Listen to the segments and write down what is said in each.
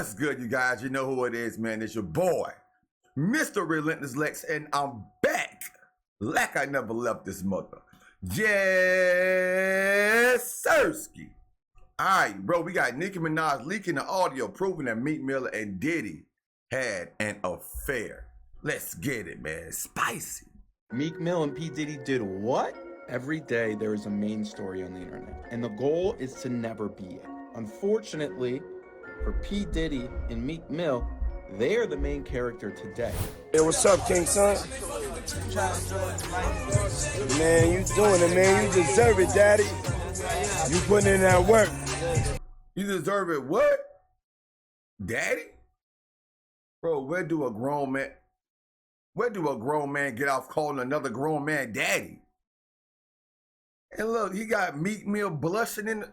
What's good, you guys? You know who it is, man. It's your boy, Mr. Relentless Lex, and I'm back like I never left this mother. Yes, Sirski. All right, bro, we got Nicki Minaj leaking the audio proving that Meek Mill and Diddy had an affair. Let's get it, man. Spicy. Meek Mill and P. Diddy did what? Every day there is a main story on the internet, and the goal is to never be it. Unfortunately, for P. Diddy and Meek Mill, they are the main character today. Hey, what's up, King Son? Man, you doing it, man. You deserve it, Daddy. You putting in that work. You deserve it what? Daddy? Bro, where do a grown man get off calling another grown man daddy? And look, he got Meek Mill blushing in the...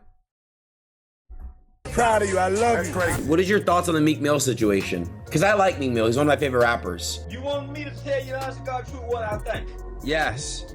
Proud of you, I love That's you. crazy. What is your thoughts on the Meek Mill situation? Because I like Meek Mill. He's one of my favorite rappers. You want me to tell you the honest to God truth what I think? Yes.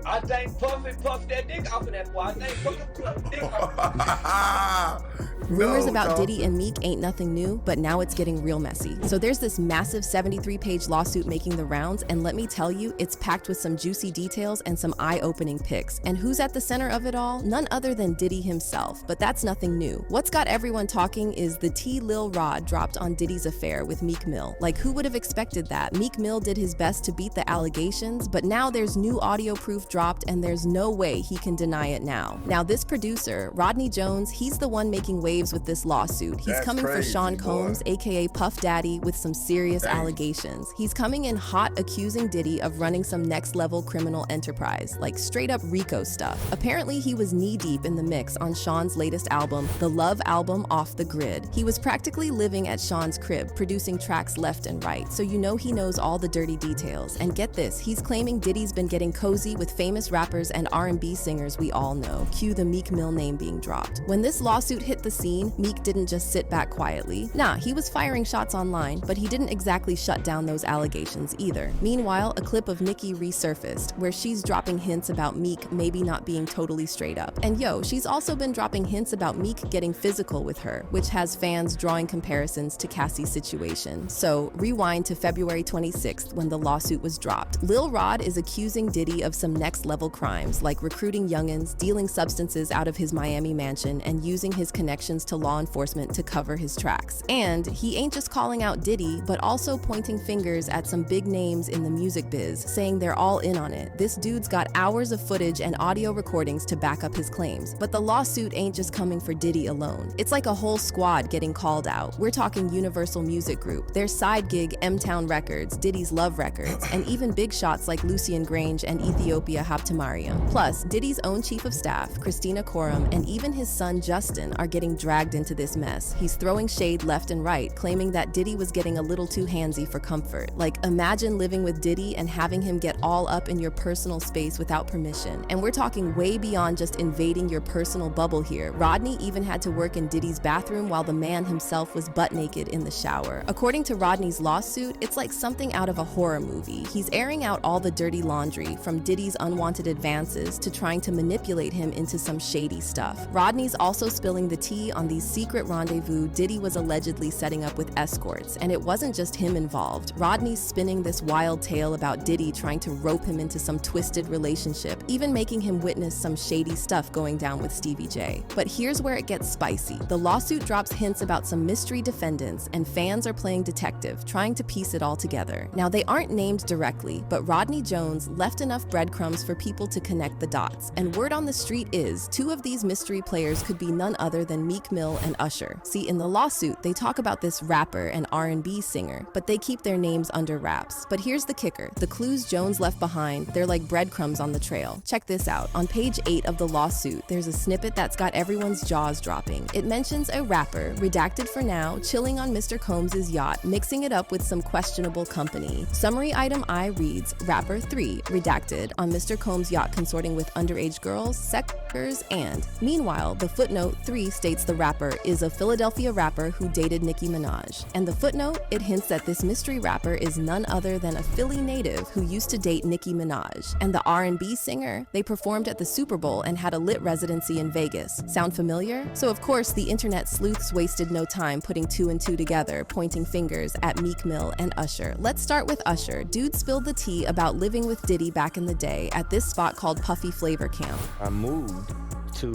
I think Puff that dick off of that boy. I think Puff dick off. Rumors about Diddy and Meek ain't nothing new, but now it's getting real messy. So there's this massive 73-page lawsuit making the rounds, and let me tell you, it's packed with some juicy details and some eye-opening pics. And who's at the center of it all? None other than Diddy himself, but that's nothing new. What's got everyone talking is the T. Lil Rod dropped on Diddy's affair with Meek Mill. Like, who would have expected that? Meek Mill did his best to beat the allegations, but now there's new audio proof dropped, and there's no way he can deny it now. Now, this producer, Rodney Jones, he's the one making waves with this lawsuit. He's coming for Sean Combs, aka Puff Daddy, with some serious allegations. He's coming in hot, accusing Diddy of running some next-level criminal enterprise, like straight-up RICO stuff. Apparently, he was knee-deep in the mix on Sean's latest album, the Love album Off the Grid. He was practically living at Sean's crib, producing tracks left and right, so you know he knows all the dirty details. And get this, he's claiming Diddy's been getting cozy with famous rappers and R&B singers we all know. Cue the Meek Mill name being dropped. When this lawsuit hit the scene, Meek didn't just sit back quietly. Nah, he was firing shots online, but he didn't exactly shut down those allegations either. Meanwhile, a clip of Nicki resurfaced, where she's dropping hints about Meek maybe not being totally straight up. And yo, she's also been dropping hints about Meek getting physical with her, which has fans drawing comparisons to Cassie's situation. So, rewind to February 26th when the lawsuit was dropped. Lil Rod is accusing Diddy of some next-level crimes, like recruiting youngins, dealing substances out of his Miami mansion, and using his connections to law enforcement to cover his tracks. And he ain't just calling out Diddy, but also pointing fingers at some big names in the music biz, saying they're all in on it. This dude's got hours of footage and audio recordings to back up his claims. But the lawsuit ain't just coming for Diddy alone. It's like a whole squad getting called out. We're talking Universal Music Group, their side gig M-Town Records, Diddy's Love Records, and even big shots like Lucian Grange and Ethiopia Haptamariam. Plus, Diddy's own chief of staff, Christina Coram, and even his son Justin are getting dragged into this mess. He's throwing shade left and right, claiming that Diddy was getting a little too handsy for comfort. Like, imagine living with Diddy and having him get all up in your personal space without permission. And we're talking way beyond just invading your personal bubble here. Rodney even had to work in Diddy's bathroom while the man himself was butt naked in the shower. According to Rodney's lawsuit, it's like something out of a horror movie. He's airing out all the dirty laundry, from Diddy's unwanted advances to trying to manipulate him into some shady stuff. Rodney's also spilling the tea on these secret rendezvous Diddy was allegedly setting up with escorts, and it wasn't just him involved. Rodney's spinning this wild tale about Diddy trying to rope him into some twisted relationship, even making him witness some shady stuff going down with Stevie J. But here's where it gets spicy. The lawsuit drops hints about some mystery defendants, and fans are playing detective, trying to piece it all together. Now, they aren't named directly, but Rodney Jones left enough breadcrumbs for people to connect the dots, and word on the street is two of these mystery players could be none other than Meek Mill and Usher. See, in the lawsuit, they talk about this rapper and R&B singer, but they keep their names under wraps. But here's the kicker. The clues Jones left behind, they're like breadcrumbs on the trail. Check this out. On page 8 of the lawsuit, there's a snippet that's got everyone's jaws dropping. It mentions a rapper, redacted for now, chilling on Mr. Combs' yacht, mixing it up with some questionable company. Summary item I reads, rapper 3, redacted, on Mr. Combs' yacht consorting with underage girls, sex workers, and. Meanwhile, the footnote 3 states the the rapper is a Philadelphia rapper who dated Nicki Minaj. And the footnote, it hints that this mystery rapper is none other than a Philly native who used to date Nicki Minaj. And the R&B singer, they performed at the Super Bowl and had a lit residency in Vegas. Sound familiar? So of course, the internet sleuths wasted no time putting two and two together, pointing fingers at Meek Mill and Usher. Let's start with Usher. Dude spilled the tea about living with Diddy back in the day at this spot called Puffy Flavor Camp. I moved to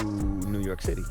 New York City,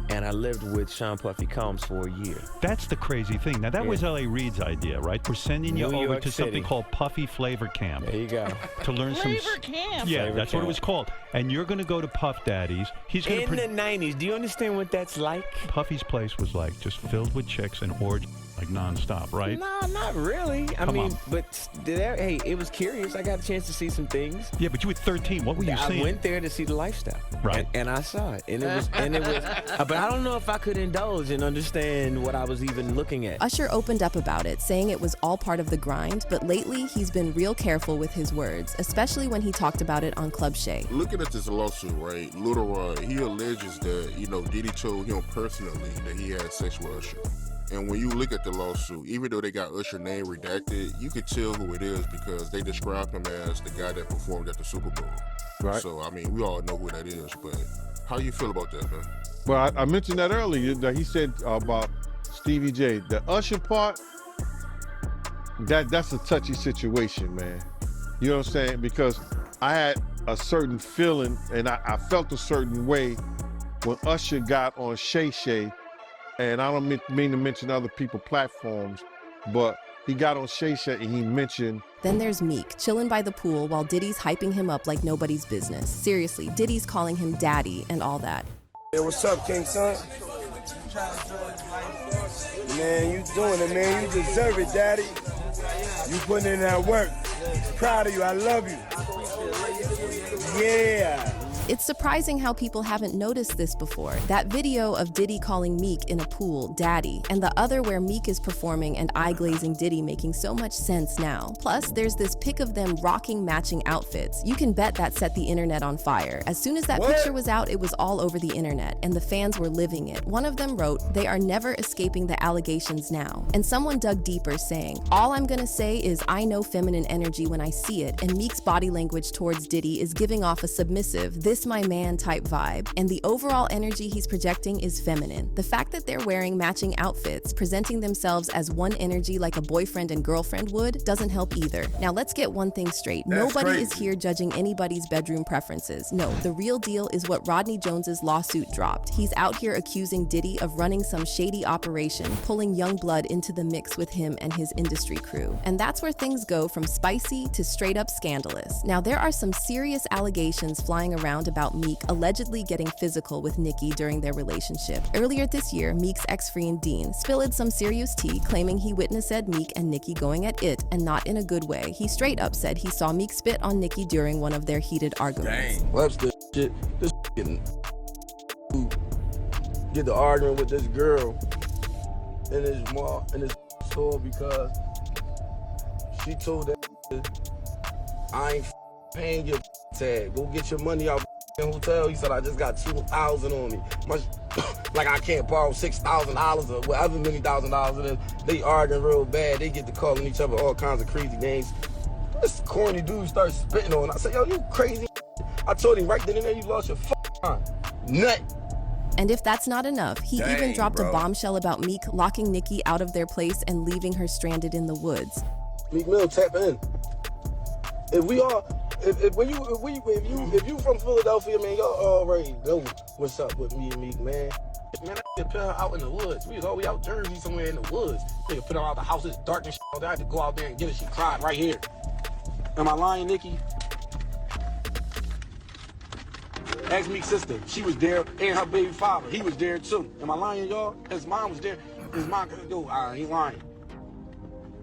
and I lived with Sean Puffy Combs for a year. That's the crazy thing. Now, that was L.A. Reid's idea, right? We're sending you New over York to something City. called Puffy Flavor Camp. There you go. To learn Flavor Camp. Yeah, Flavor that's what it Camp. was called. And you're going to go to Puff Daddy's. He's going In the 90s, do you understand what that's like? Puffy's place was like just filled with chicks and orgies, like nonstop, right? No, not really. I Come mean, on. but hey, it was curious. I got a chance to see some things. Yeah, but you were 13. What were you I seeing? went there to see the lifestyle, Right. And I saw it, and it was. But I don't know if I could indulge and understand what I was even looking at. Usher opened up about it, saying it was all part of the grind, but lately he's been real careful with his words, especially when he talked about it on Club Shay. Looking at this lawsuit, right, Lil Rod, he alleges that, Diddy told him personally that he had sex with Usher. And when you look at the lawsuit, even though they got Usher's name redacted, you could tell who it is because they described him as the guy that performed at the Super Bowl. Right. So, I mean, we all know who that is, but how you feel about that, man? Well, I mentioned that earlier, that he said about Stevie J. The Usher part, that's a touchy situation, man. You know what I'm saying? Because I had a certain feeling, and I felt a certain way when Usher got on Shay Shay, and I don't mean to mention other people's platforms, but he got on Shay Shay and he mentioned. Then there's Meek, chilling by the pool while Diddy's hyping him up like nobody's business. Seriously, Diddy's calling him daddy and all that. Hey, what's up, King Son? Man, you doing it, man. You deserve it, daddy. You putting in that work. Proud of you. I love you. Yeah. It's surprising how people haven't noticed this before. That video of Diddy calling Meek in a pool daddy, and the other where Meek is performing and eye-glazing Diddy making so much sense now. Plus, there's this pic of them rocking matching outfits. You can bet that set the internet on fire. As soon as that picture was out, it was all over the internet, and the fans were living it. One of them wrote, "They are never escaping the allegations now." And someone dug deeper, saying, "All I'm gonna say is I know feminine energy when I see it, and Meek's body language towards Diddy is giving off a submissive, this my man type vibe, and the overall energy he's projecting is feminine. The fact that they're wearing matching outfits, presenting themselves as one energy like a boyfriend and girlfriend would, doesn't help either." Now let's get one thing straight. That's Nobody is crazy. here judging anybody's bedroom preferences. No, the real deal is what Rodney Jones's lawsuit dropped. He's out here accusing Diddy of running some shady operation, pulling young blood into the mix with him and his industry crew. And that's where things go from spicy to straight up scandalous. Now there are some serious allegations flying around about Meek allegedly getting physical with Nicki during their relationship. Earlier this year, Meek's ex-friend Dean spilled some serious tea, claiming he witnessed Meek and Nicki going at it, and not in a good way. He straight up said he saw Meek spit on Nicki during one of their heated arguments. Dang. Webster shit, this getting get the arguing with this girl in his mall in his store because she told that I ain't paying your tag. Go get your money out hotel. He said I just got $2,000 on me. Like I can't borrow $6,000 or whatever many $1,000, and then they arguing real bad. They get to calling each other all kinds of crazy names. This corny dude starts spitting on. I said, "Yo, you crazy?" I told him right then and there, "You lost your mind, nut." And if that's not enough, he even Dang, dropped bro. a bombshell about Meek locking Nicki out of their place and leaving her stranded in the woods. Meek Mill, tap in. If we all, if you from Philadelphia, man, y'all already know what's up with me and Meek, man. Man, I put her out in the woods. We was always out Jersey somewhere in the woods. They put her out the house. It's dark and shit. I had to go out there and get her. She cried right here. Am I lying, Nikki? Ask Meek's sister. She was there, and her baby father. He was there too. Am I lying, y'all? His mom was there. His mom, yo, I ain't lying.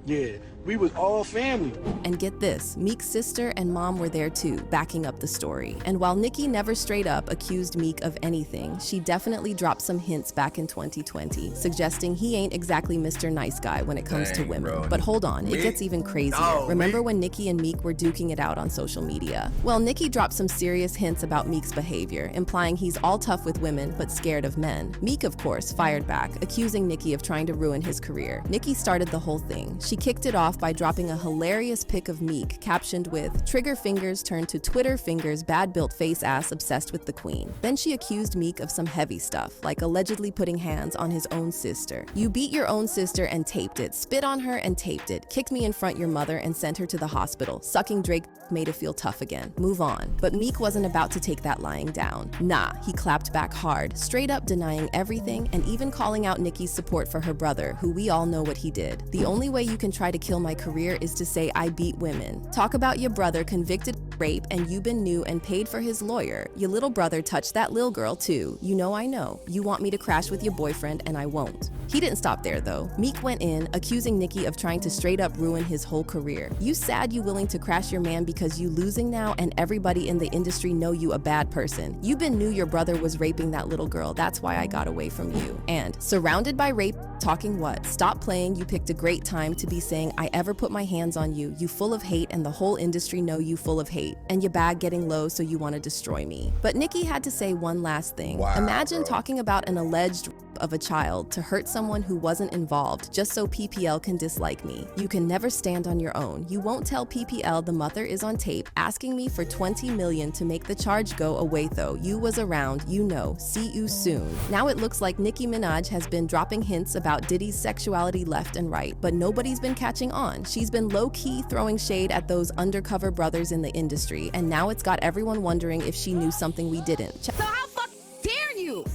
Yeah, We was all family. And get this, Meek's sister and mom were there too, backing up the story. And while Nicki never straight up accused Meek of anything, she definitely dropped some hints back in 2020, suggesting he ain't exactly Mr. Nice Guy when it comes to women. Bro. But hold on, it gets even crazier. Remember when Nicki and Meek were duking it out on social media? Well, Nicki dropped some serious hints about Meek's behavior, implying he's all tough with women but scared of men. Meek, of course, fired back, accusing Nicki of trying to ruin his career. Nicki started the whole thing. She kicked it off by dropping a hilarious pic of Meek, captioned with, "Trigger fingers turned to Twitter fingers, bad built face ass obsessed with the queen." Then she accused Meek of some heavy stuff, like allegedly putting hands on his own sister. "You beat your own sister and taped it, spit on her and taped it, kicked me in front your mother and sent her to the hospital. Sucking Drake made it feel tough again. Move on." But Meek wasn't about to take that lying down. Nah, he clapped back hard, straight up denying everything and even calling out Nicki's support for her brother, who we all know what he did. "The only way you can try to kill my career is to say I beat women. Talk about your brother convicted of rape and you been new and paid for his lawyer. Your little brother touched that lil girl too. You know I know. You want me to crash with your boyfriend and I won't." He didn't stop there though. Meek went in, accusing Nicki of trying to straight up ruin his whole career. "You sad you willing to crash your man because you losing now and everybody in the industry know you a bad person. You been knew your brother was raping that little girl. That's why I got away from you." And surrounded by rape, talking what? Stop playing, you picked a great time to be saying I ever put my hands on you. You full of hate and the whole industry know you full of hate. And your bag getting low so you want to destroy me. But Nicki had to say one last thing. Wow, Imagine bro. talking about an alleged rape of a child to hurt someone who wasn't involved just so PPL can dislike me. You can never stand on your own. You won't tell PPL the mother is on tape asking me for 20 million to make the charge go away though. You was around, you know. See you soon. Now it looks like Nicki Minaj has been dropping hints about Diddy's sexuality left and right, but nobody's been catching on. She's been low-key throwing shade at those undercover brothers in the industry, and now it's got everyone wondering if she knew something we didn't. So how dare you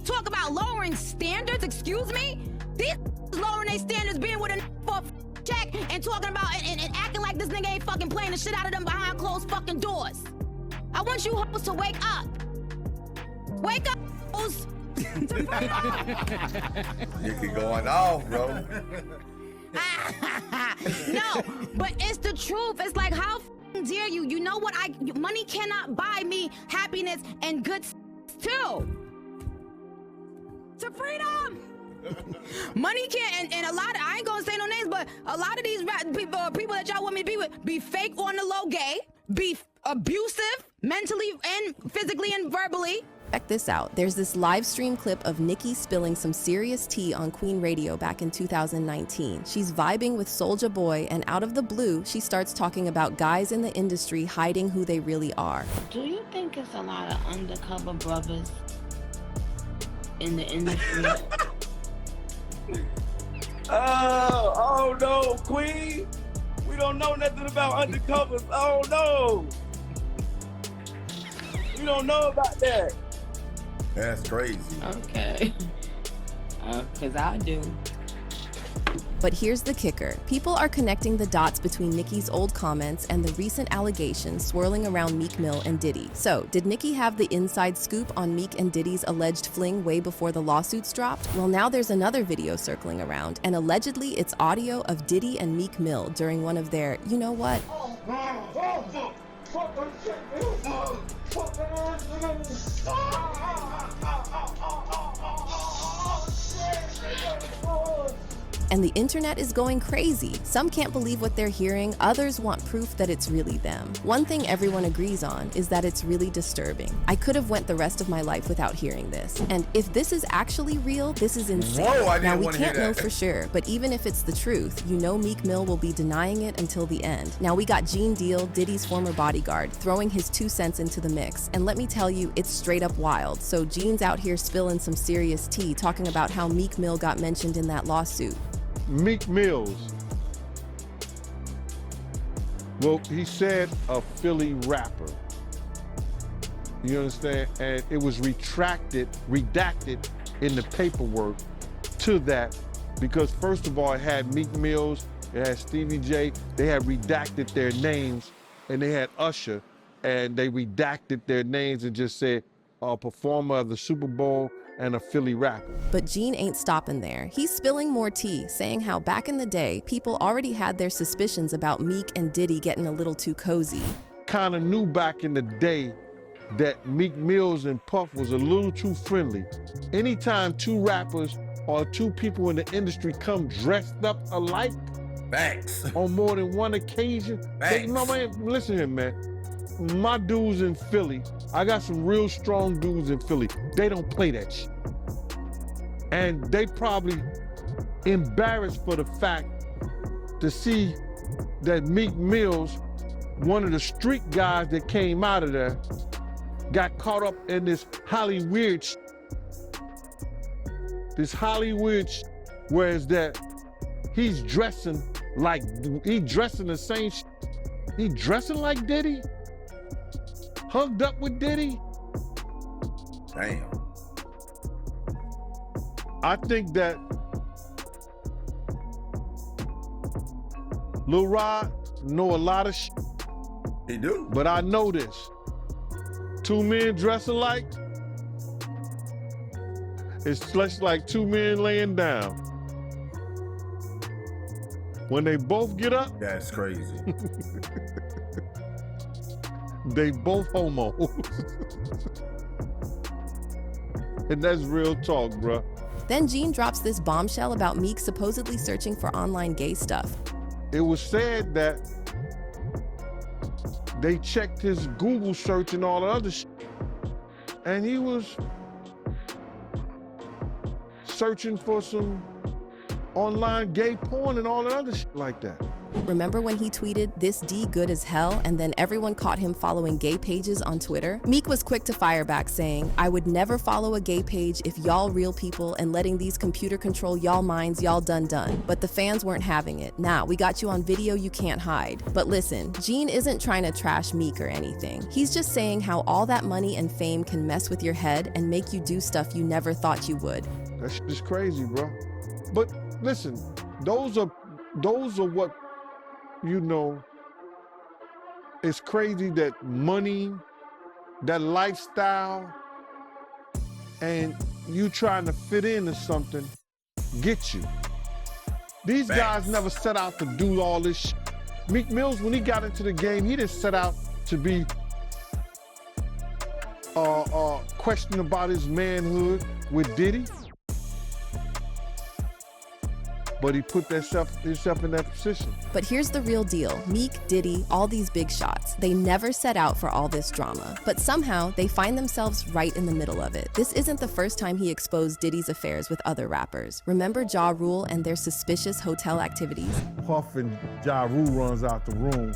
talk about lowering standards? Excuse me? These lowering their standards, being with a for a check and talking about and acting like this nigga ain't fucking playing the shit out of them behind closed fucking doors. I want you hoes to wake up. Wake up, hoes. Nicki going off, bro. No, but it's the truth. It's like, how dare you? You know what? Money cannot buy me happiness and good too. To freedom. Money can't, and a lot of, I ain't gonna say no names, but a lot of these people that y'all want me to be with be fake on the low gay, be abusive mentally and physically and verbally. Check this out. There's this live stream clip of Nicki spilling some serious tea on Queen Radio back in 2019. She's vibing with Soulja Boy, and out of the blue, she starts talking about guys in the industry hiding who they really are. Do you think it's a lot of undercover brothers in the industry? Oh no, Queen. We don't know nothing about undercovers. Oh no. We don't know about that. That's crazy. Okay. Because I do. But here's the kicker. People are connecting the dots between Nicki's old comments and the recent allegations swirling around Meek Mill and Diddy. So, did Nicki have the inside scoop on Meek and Diddy's alleged fling way before the lawsuits dropped? Well, now there's another video circling around, and allegedly it's audio of Diddy and Meek Mill during one of their, you know what? And the internet is going crazy. Some can't believe what they're hearing, others want proof that it's really them. One thing everyone agrees on is that it's really disturbing. I could have went the rest of my life without hearing this. And if this is actually real, this is insane. Whoa, I now didn't we want to hear can't know that. for sure, but even if it's the truth, you know Meek Mill will be denying it until the end. Now we got Gene Deal, Diddy's former bodyguard, throwing his 2 cents into the mix. And let me tell you, it's straight up wild. So Gene's out here spilling some serious tea, talking about how Meek Mill got mentioned in that lawsuit. Meek Mills. Well, he said a Philly rapper. You understand? And it was redacted in the paperwork to that because first of all, it had Meek Mills, it had Stevie J, they had redacted their names, and they had Usher, and they redacted their names and just said a performer of the Super Bowl and a Philly rapper. But Gene ain't stopping there. He's spilling more tea, saying how back in the day, people already had their suspicions about Meek and Diddy getting a little too cozy. Kind of knew back in the day that Meek Mills and Puff was a little too friendly. Anytime two rappers or two people in the industry come dressed up alike, Thanks. on more than one occasion, Thanks. no, man, listen here, man. My dudes in Philly, I got some real strong dudes in Philly. They don't play that shit. And they probably embarrassed for the fact to see that Meek Mills, one of the street guys that came out of there, got caught up in this Hollywood shit. This Hollywood shit, whereas that he's dressing like, he dressing the same shit. He dressing like Diddy? Hugged up with Diddy? Damn. I think that Lil Rod know a lot of shit. He do. But I know this. Two men dress alike, it's just like two men laying down. When they both get up, that's crazy. They both homos. And that's real talk, bruh. Then Gene drops this bombshell about Meek supposedly searching for online gay stuff. It was said that they checked his Google search and all the other shit, and he was searching for some online gay porn and all the other shit like that. Remember when he tweeted, "This D good as hell," and then everyone caught him following gay pages on Twitter? Meek was quick to fire back, saying, "I would never follow a gay page if y'all real people and letting these computer control y'all minds, y'all done. But the fans weren't having it. Nah, we got you on video, you can't hide." But listen, Gene isn't trying to trash Meek or anything. He's just saying how all that money and fame can mess with your head and make you do stuff you never thought you would. That shit is crazy, bro. But listen, those are what, you know, it's crazy that money, that lifestyle, and you trying to fit into something get you. These guys never set out to do all this shit. Meek Mills, when he got into the game, he didn't set out to be questioning about his manhood with Diddy. But he put himself in that position. But here's the real deal. Meek, Diddy, all these big shots, they never set out for all this drama. But somehow, they find themselves right in the middle of it. This isn't the first time he exposed Diddy's affairs with other rappers. Remember Ja Rule and their suspicious hotel activities? Puff and Ja Rule runs out the room.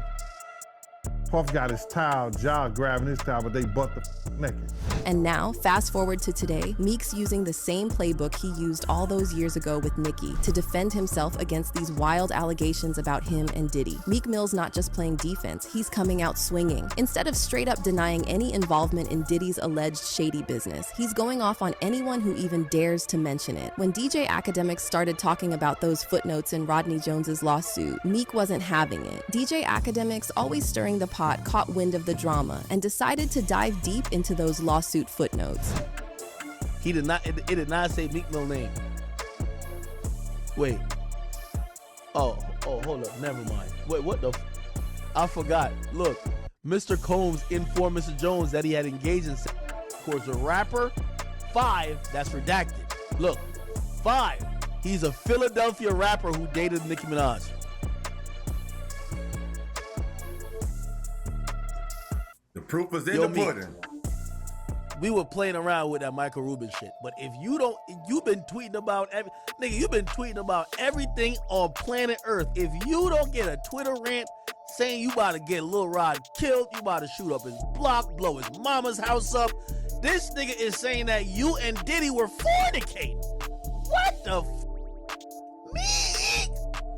Puff got his towel, Ja grabbing his towel, but they butt the naked. And now, fast forward to today, Meek's using the same playbook he used all those years ago with Nicki to defend himself against these wild allegations about him and Diddy. Meek Mill's not just playing defense, he's coming out swinging. Instead of straight up denying any involvement in Diddy's alleged shady business, he's going off on anyone who even dares to mention it. When DJ Academics started talking about those footnotes in Rodney Jones's lawsuit, Meek wasn't having it. DJ Academics, always stirring the pot, caught wind of the drama and decided to dive deep into those lawsuit footnotes. He did not. It did not say Meek Mill name. Wait. Oh, hold up. Never mind. Wait, what the? I forgot. Look, Mr. Combs informed Mr. Jones that he had engaged in sex with a rapper. 5, that's redacted. Look, 5. He's a Philadelphia rapper who dated Nicki Minaj. The proof is in the pudding. We were playing around with that Michael Rubin shit, but if you don't, you've been tweeting about you've been tweeting about everything on planet Earth. If you don't get a Twitter rant saying you about to get Lil Rod killed, you about to shoot up his block, blow his mama's house up, this nigga is saying that you and Diddy were fornicating. What the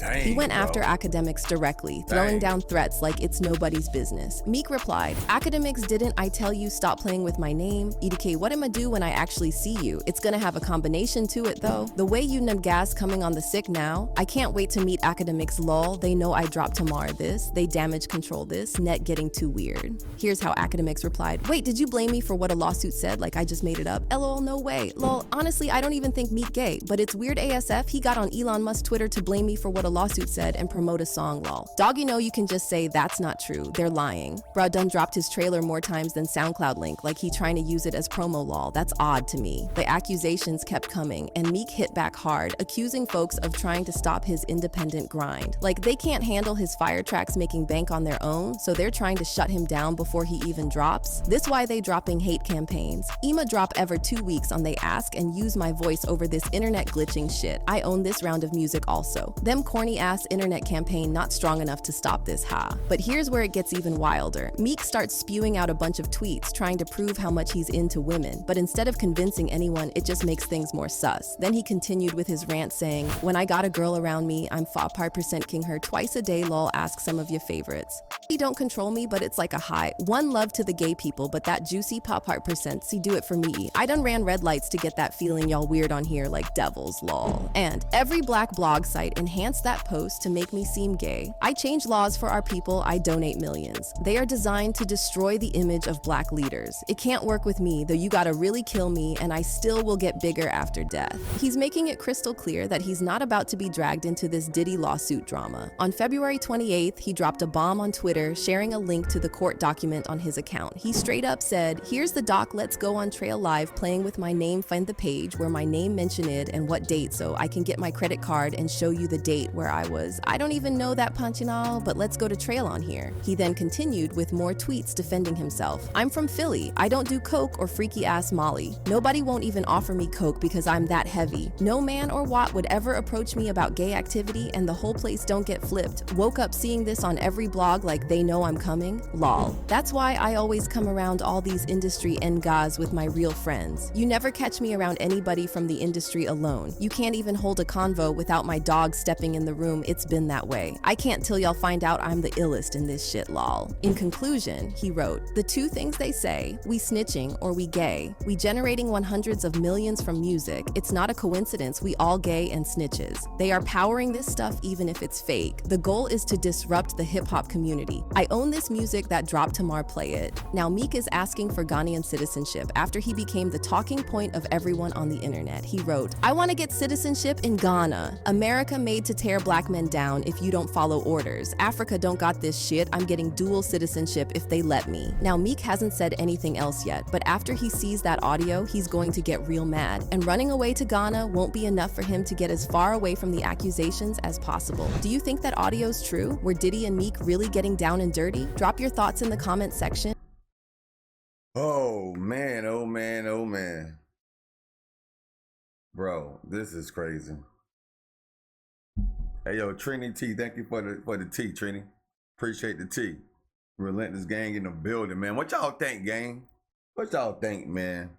Dang, He went after bro. Academics directly, throwing Dang. down threats like it's nobody's business. Meek replied, Academics, didn't I tell you stop playing with my name? EDK, what am I do when I actually see you? It's gonna have a combination to it though. The way you gas coming on the sick now, I can't wait to meet Academics lol. They know I dropped tomorrow this. They damage control this. Net getting too weird. Here's how Academics replied, wait, did you blame me for what a lawsuit said? Like I just made it up? LOL, no way. Lol, honestly, I don't even think Meek gay, but it's weird ASF. He got on Elon Musk's Twitter to blame me for what a lawsuit said and promote a song lol. Dog, you know you can just say that's not true. They're lying. Bruh done dropped his trailer more times than SoundCloud link, like he trying to use it as promo lol. That's odd to me. The accusations kept coming, and Meek hit back hard, accusing folks of trying to stop his independent grind. Like they can't handle his fire tracks making bank on their own, so they're trying to shut him down before he even drops. This why they dropping hate campaigns. Ema drop ever 2 weeks on They Ask and use my voice over this internet glitching shit. I own this round of music also. Them corny ass internet campaign not strong enough to stop this, ha. But here's where it gets even wilder. Meek starts spewing out a bunch of tweets trying to prove how much he's into women, but instead of convincing anyone, it just makes things more sus. Then he continued with his rant saying, when I got a girl around me, I'm 5% king her twice a day lol, ask some of your favorites. He don't control me, but it's like a high. One love to the gay people, but that juicy pop heart percent, see do it for me. I done ran red lights to get that feeling y'all weird on here like devils lol. And every black blog site enhanced that post to make me seem gay. I change laws for our people, I donate millions. They are designed to destroy the image of black leaders. It can't work with me, though you gotta really kill me and I still will get bigger after death. He's making it crystal clear that he's not about to be dragged into this Diddy lawsuit drama. On February 28th, he dropped a bomb on Twitter sharing a link to the court document on his account. He straight up said, here's the doc, let's go on Trail Live playing with my name, find the page where my name mentioned it and what date so I can get my credit card and show you the date where I was. I don't even know that punch and all, but let's go to Trail on here. He then continued with more tweets defending himself. I'm from Philly. I don't do coke or freaky ass Molly. Nobody won't even offer me coke because I'm that heavy. No man or what would ever approach me about gay activity and the whole place don't get flipped. Woke up seeing this on every blog like they know I'm coming. Lol. That's why I always come around all these industry ngas with my real friends. You never catch me around anybody from the industry alone. You can't even hold a convo without my dog stepping in the room. It's been that way. I can't till y'all find out I'm the illest in this shit lol. In conclusion, he wrote, the two things they say, we snitching or we gay. We generating 100s of millions from music. It's not a coincidence we all gay and snitches. They are powering this stuff even if it's fake. The goal is to disrupt the hip hop community. I own this music that dropped tomorrow, play it. Now Meek is asking for Ghanaian citizenship after he became the talking point of everyone on the internet. He wrote, I want to get citizenship in Ghana. America made to tear black men down if you don't follow orders. Africa don't got this shit. I'm getting dual citizenship if they let me. Now Meek hasn't said anything else yet, but after he sees that audio, he's going to get real mad. And running away to Ghana won't be enough for him to get as far away from the accusations as possible. Do you think that audio's true? Were Diddy and Meek really getting down and dirty? Drop your thoughts in the comment section. Oh man, oh man, oh man. Bro, this is crazy. Hey yo, Trini T, thank you for the tea, Trini. Appreciate the tea. Relentless gang in the building, man. What y'all think, gang? What y'all think, man?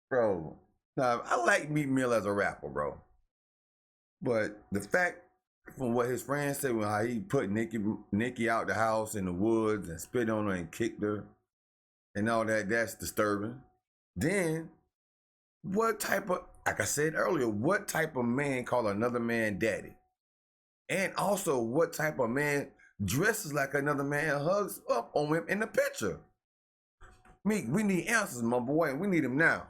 Bro, now I like Meek Mill as a rapper, bro. But the fact from what his friends said, how he put Nicki out the house in the woods and spit on her and kicked her and all that, that's disturbing. Then, what type of, like I said earlier, what type of man call another man daddy? And also, what type of man dresses like another man and hugs up on him in the picture? Meek, we need answers, my boy, and we need them now.